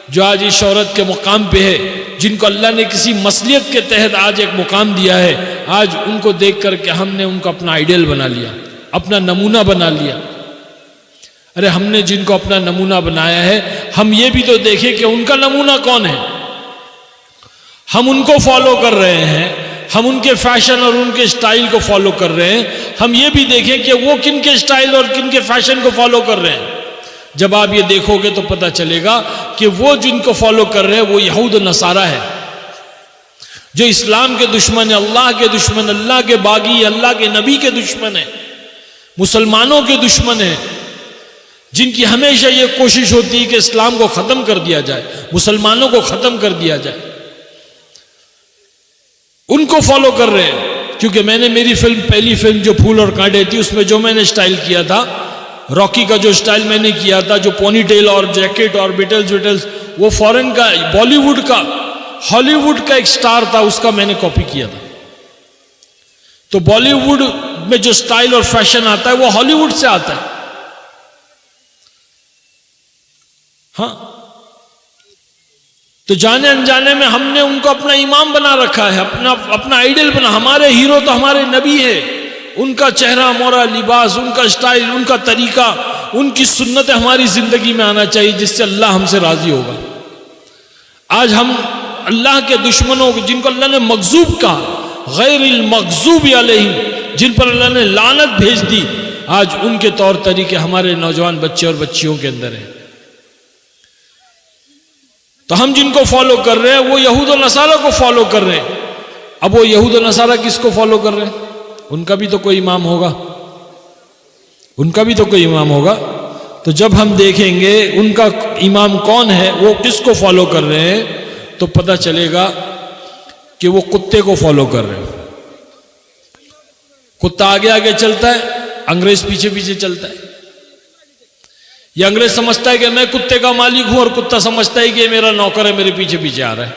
जो आज इस शोहरत के मुकाम पे है, जिनको अल्लाह ने किसी मसलियत के तहत आज एक मुकाम दिया है, आज उनको देख करके हमने उनको अपना आइडियल बना लिया, अपना नमूना बना लिया। अरे हमने जिनको अपना नमूना बनाया है, हम ये भी तो देखें कि उनका नमूना कौन है। हम उनको फॉलो कर रहे हैं, हम उनके फैशन और उनके स्टाइल को फॉलो कर रहे हैं। हम ये भी देखें कि वो किन के स्टाइल और किन के फैशन को फॉलो कर रहे हैं। जब आप ये देखोगे तो पता चलेगा कि वो जिनको फॉलो कर रहे हैं वो यहूद नसारा है। जो इस्लाम के दुश्मन है, अल्लाह के दुश्मन, अल्लाह के बागी, अल्लाह के नबी के दुश्मन है, मुसलमानों के दुश्मन है, जिनकी हमेशा ये कोशिश होती है कि इस्लाम को खत्म कर दिया जाए, मुसलमानों को खत्म कर दिया जाए, उनको फॉलो कर रहे हैं। क्योंकि मैंने मेरी फिल्म, पहली फिल्म जो फूल और कांटे थी, उसमें जो मैंने स्टाइल किया था, रॉकी का जो स्टाइल मैंने किया था, जो पोनी टेल और जैकेट और बिटल्स विटल्स, वो फॉरेन का, बॉलीवुड का, हॉलीवुड का एक स्टार था, उसका मैंने कॉपी किया था। तो बॉलीवुड में जो स्टाइल और फैशन आता है वो हॉलीवुड से आता है। हाँ, तो जाने अनजाने में हमने उनको अपना इमाम बना रखा है, अपना आइडल बना। हमारे हीरो तो हमारे नबी है, उनका चेहरा मोरा लिबास, उनका स्टाइल, उनका तरीका, उनकी सुन्नत हमारी जिंदगी में आना चाहिए, जिससे अल्लाह हमसे राजी होगा। आज हम अल्लाह के दुश्मनों को, जिनको अल्लाह ने मगजूब कहा, गैरिल मगजूब अलैहिम, जिन पर अल्लाह ने लानत भेज दी, आज उनके तौर तरीके हमारे नौजवान बच्चे और बच्चियों के अंदर है। तो हम जिनको फॉलो कर रहे हैं वो यहूद और नसारा को फॉलो कर रहे हैं। अब वो यहूद और नसारा किसको फॉलो कर रहे हैं? उनका भी तो कोई इमाम होगा, उनका भी तो कोई इमाम होगा। तो जब हम देखेंगे उनका इमाम कौन है, वो किसको फॉलो कर रहे हैं, तो पता चलेगा कि वो कुत्ते को फॉलो कर रहे हैं। कुत्ता आगे आगे चलता है, अंग्रेज पीछे पीछे चलता है। ये अंग्रेज समझता है कि मैं कुत्ते का मालिक हूं, और कुत्ता समझता है कि ये मेरा नौकर है, मेरे पीछे पीछे आ रहा है।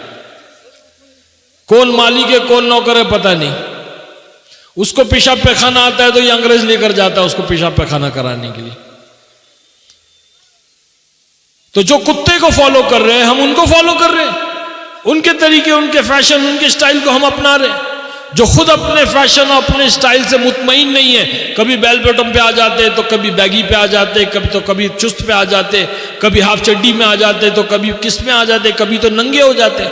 कौन मालिक है कौन नौकर है पता नहीं। उसको पेशाब पैखाना आता है तो ये अंग्रेज लेकर जाता है उसको पेशाब पैखाना कराने के लिए। तो जो कुत्ते को फॉलो कर रहे हैं हम उनको फॉलो कर रहे हैं, उनके तरीके, उनके फैशन, उनके स्टाइल को हम अपना रहे हैं। जो खुद अपने फैशन और अपने स्टाइल से मुतमईन नहीं है, कभी बेल बॉटम पे आ जाते, तो कभी बैगी पे आ जाते, कभी चुस्त पे आ जाते, कभी हाफ चड्डी में आ जाते, तो कभी किस में आ जाते, कभी तो नंगे हो जाते।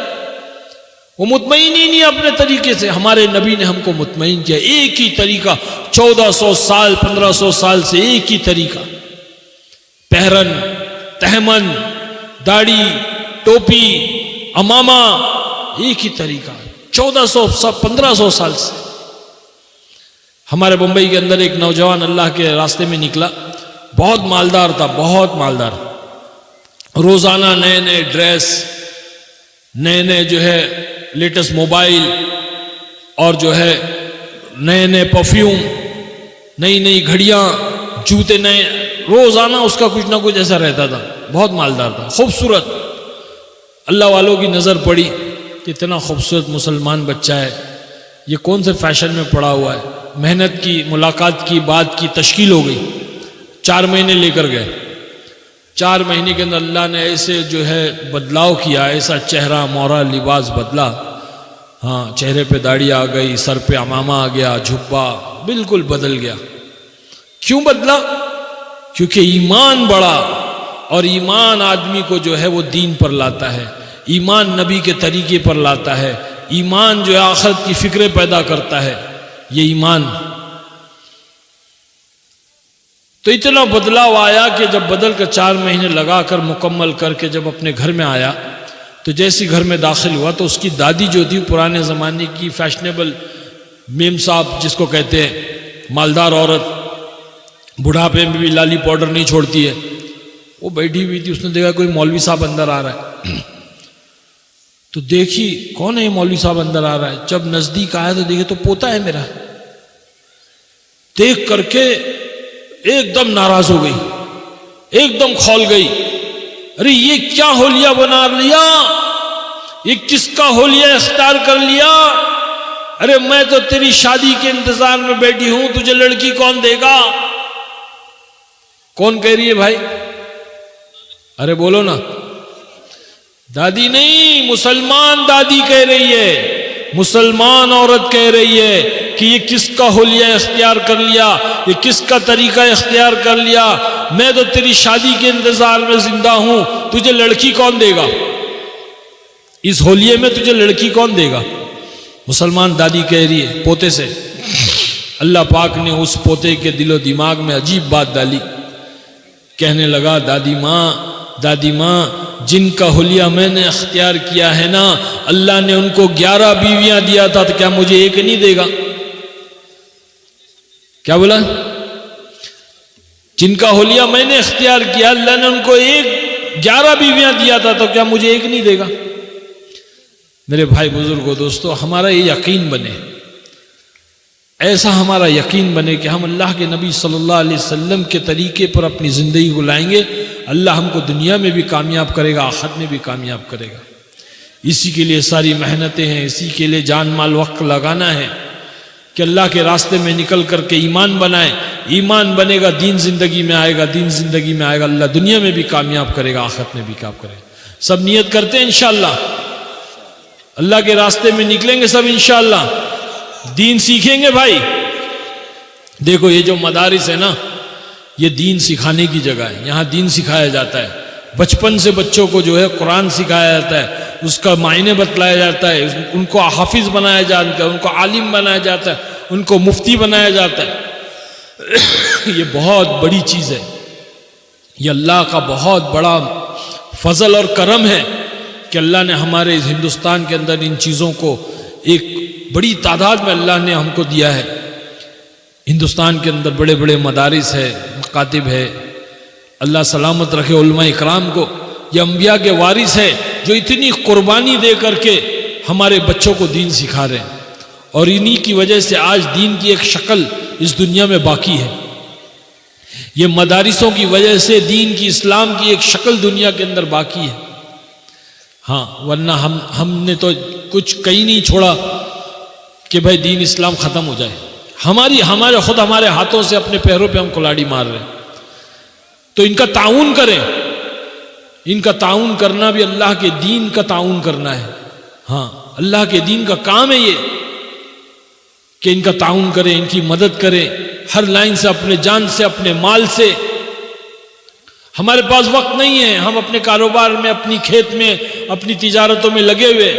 वो मुतमईन ही नहीं अपने तरीके से। हमारे नबी ने हमको मुतमईन किया, एक ही तरीका, 1400 साल 1500 साल से एक ही तरीका, पहरन, तहमन, दाढ़ी, टोपी, अमामा, एक ही तरीका, 1500 साल से। हमारे मुंबई के अंदर एक नौजवान अल्लाह के रास्ते में निकला, बहुत मालदार था, बहुत मालदार। रोजाना नए नए ड्रेस, नए नए जो है लेटेस्ट मोबाइल, और जो है नए नए परफ्यूम, नई नई घड़ियां, जूते नए, रोजाना उसका कुछ ना कुछ ऐसा रहता था। बहुत मालदार था, खूबसूरत। अल्लाह वालों की नजर पड़ी, इतना खूबसूरत मुसलमान बच्चा है, ये कौन से फैशन में पड़ा हुआ है। मेहनत की, मुलाकात की, बात की, तश्कील हो गई। 4 महीने लेकर गए। 4 महीने के अंदर अल्लाह ने ऐसे जो है बदलाव किया, ऐसा चेहरा मोहरा लिबास बदला। हाँ, चेहरे पे दाढ़ी आ गई, सर पे अमामा आ गया, झुब्बा बिल्कुल बदल गया। क्यों बदला? क्योंकि ईमान बढ़ा, और ईमान आदमी को जो है वो दीन पर लाता है, ईमान नबी के तरीके पर लाता है, ईमान जो है आखिरत की फिक्रें पैदा करता है। ये ईमान, तो इतना बदलाव आया कि जब बदल कर 4 महीने लगाकर मुकम्मल करके जब अपने घर में आया, तो जैसे घर में दाखिल हुआ तो उसकी दादी जो थी, पुराने ज़माने की फैशनेबल मेम साहब जिसको कहते हैं, मालदार औरत, बुढ़ापे में भी लाली पाउडर नहीं छोड़ती है, वो बैठी हुई थी। उसने देखा कोई मौलवी साहब अंदर आ रहा है, तो देखी कौन है ये मौलवी साहब अंदर आ रहा है। जब नजदीक आया तो देखे तो पोता है मेरा। देख करके एकदम नाराज हो गई, एकदम खौल गई। अरे ये क्या होलिया बना लिया, ये किसका होलिया इख्तियार कर लिया? अरे मैं तो तेरी शादी के इंतजार में बैठी हूं, तुझे लड़की कौन देगा? कौन कह रही है भाई? अरे बोलो ना। दादी नहीं, मुसलमान दादी कह रही है, मुसलमान औरत कह रही है कि ये किसका होलिया इख्तियार कर लिया, ये किसका तरीका इख्तियार कर लिया? मैं तो तेरी शादी के इंतजार में जिंदा हूं, तुझे लड़की कौन देगा? इस होलिये में तुझे लड़की कौन देगा? मुसलमान दादी कह रही है पोते से। अल्लाह पाक ने उस पोते के दिलो दिमाग में अजीब बात डाली। कहने लगा, दादी माँ जिनका हुलिया मैंने अख्तियार किया है ना, अल्लाह ने उनको 11 बीवियां दिया था, तो क्या मुझे एक नहीं देगा? क्या बोला? जिनका हुलिया मैंने अख्तियार किया, अल्लाह ने उनको 11 बीवियां दिया था, तो क्या मुझे एक नहीं देगा? मेरे भाई बुजुर्गों, दोस्तों, हमारा ये यकीन बने, ऐसा हमारा यकीन बने कि हम अल्लाह के नबी सल्लल्लाहु अलैहि वसल्लम के तरीके पर अपनी ज़िंदगी को लाएंगे, अल्लाह हमको दुनिया में भी कामयाब करेगा, आखिरत में भी कामयाब करेगा। इसी के लिए सारी मेहनतें हैं, इसी के लिए जान माल वक्त लगाना है कि अल्लाह के रास्ते में निकल करके ईमान बनाए। ईमान बनेगा, दीन ज़िंदगी में आएगा, दीन ज़िंदगी में आएगा, अल्लाह दुनिया में भी कामयाब करेगा, आखिरत में भी कामयाब करेगा। सब नियत करते हैं इंशाअल्लाह, अल्लाह के रास्ते में निकलेंगे सब इंशाअल्लाह, दीन सीखेंगे। भाई देखो, ये जो मदारिस है ना, ये दीन सिखाने की जगह है, यहाँ दीन सिखाया जाता है। बचपन से बच्चों को जो है कुरान सिखाया जाता है, उसका मायने बतलाया जाता है, उनको हाफिज बनाया जाता है, उनको आलिम बनाया जाता है, उनको मुफ्ती बनाया जाता है। ये बहुत बड़ी चीज़ है, ये अल्लाह का बहुत बड़ा फजल और करम है कि अल्लाह ने हमारे इस हिंदुस्तान के अंदर इन चीज़ों को एक बड़ी तादाद में अल्लाह ने हमको दिया है। हिंदुस्तान के अंदर बड़े बड़े मदारिस है, मकातिब है, अल्लाह सलामत रखे उलमा इकराम को। ये अंबिया के वारिस है जो इतनी कुर्बानी दे करके हमारे बच्चों को दीन सिखा रहे हैं, और इन्हीं की वजह से आज दीन की एक शक्ल इस दुनिया में बाकी है। ये मदारिसों की वजह से दीन की, इस्लाम की एक शक्ल दुनिया के अंदर बाकी है। हाँ, वरना हमने तो कुछ कहीं नहीं छोड़ा कि भाई दीन इस्लाम ख़त्म हो जाए। हमारे हाथों से अपने पैरों पे हम कुल्हाड़ी मार रहे हैं। तो इनका ताउन करें, इनका ताउन करना भी अल्लाह के दीन का ताउन करना है। हाँ, अल्लाह के दीन का काम है ये कि इनका ताउन करें, इनकी मदद करें हर लाइन से, अपने जान से, अपने माल से। हमारे पास वक्त नहीं है, हम अपने कारोबार में, अपनी खेत में, अपनी तिजारतों में लगे हुए,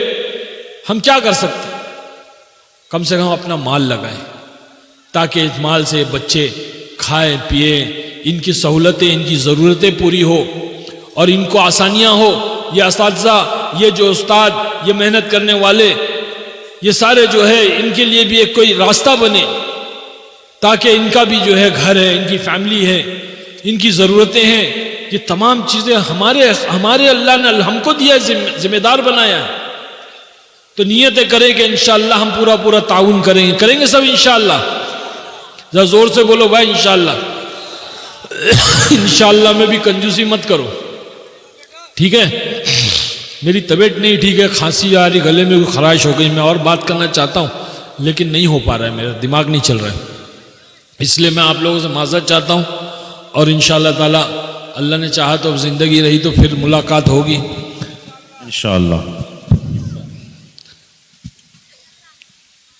हम क्या कर सकते? कम से कम अपना माल लगाएं ताकि इस माल से बच्चे खाएं पिए, इनकी सहूलतें, इनकी ज़रूरतें पूरी हो और इनको आसानियां हो। ये असातिज़ा, ये जो उस्ताद, ये मेहनत करने वाले, ये सारे जो है, इनके लिए भी एक कोई रास्ता बने ताकि इनका भी जो है घर है, इनकी फैमिली है, इनकी ज़रूरतें हैं। ये तमाम चीज़ें हमारे अल्लाह ने हमको दिया, जिम्मेदार बनाया है। तो नियतें करें कि इंशाअल्लाह हम पूरा ताउन करेंगे सब इंशाअल्लाह। जरा जोर से बोलो भाई इंशाअल्लाह। इंशाअल्लाह में भी कंजूसी मत करो, ठीक है? मेरी तबीयत नहीं ठीक है, खांसी आ रही, गले में कोई खराश हो गई। मैं और बात करना चाहता हूँ लेकिन नहीं हो पा रहा है, मेरा दिमाग नहीं चल रहा है, इसलिए मैं आप लोगों से माज़रत चाहता हूँ। और इंशाअल्लाह ताला अल्लाह ने चाहा तो अब ज़िंदगी रही तो फिर मुलाकात होगी इंशाअल्लाह।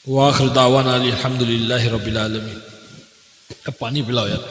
वाखिर दावाना अल्हम्दुलिल्लाहि रब्बिल आलमीन। अब पानी पिलाओ यार।